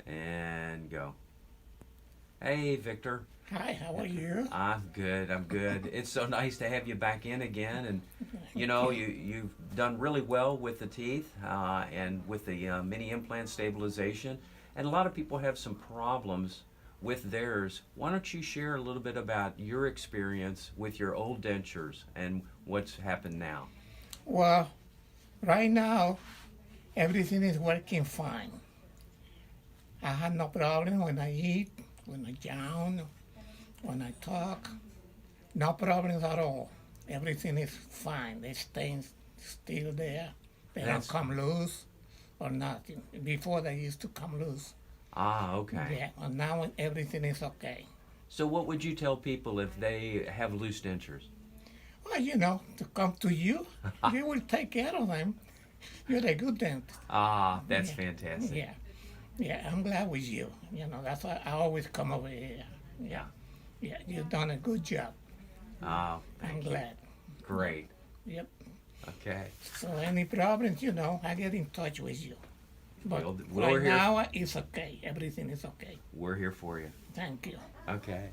And go. Hey, Victor. Hi, how are you? I'm good. I'm good. It's so nice to have you back in again. And Okay. you've done really well with the teeth and with the mini implant stabilization. And a lot of people have some problems with theirs. Why don't you share a little bit about your experience with your old dentures and what's happened now? Well, right now, everything is working fine. I have no problem when I eat, when I yawn, when I talk. No problems at all. Everything is fine. They stay still there. They don't That's come loose or nothing. Before they used to come loose. okay. Yeah, and now everything is okay. So what would you tell people if they have loose dentures? Well, to come to you, you will take care of them. You're a good dentist. That's Yeah, fantastic. yeah, yeah. I'm glad with you. That's why I always come over here. Yeah, Yeah. yeah. You've done a good job. I'm Thank you. glad. Great. Yep. Okay. So any problems, I get in touch with you. But We're right here. now, it's okay. Everything is okay. We're here for you. Thank you. Okay.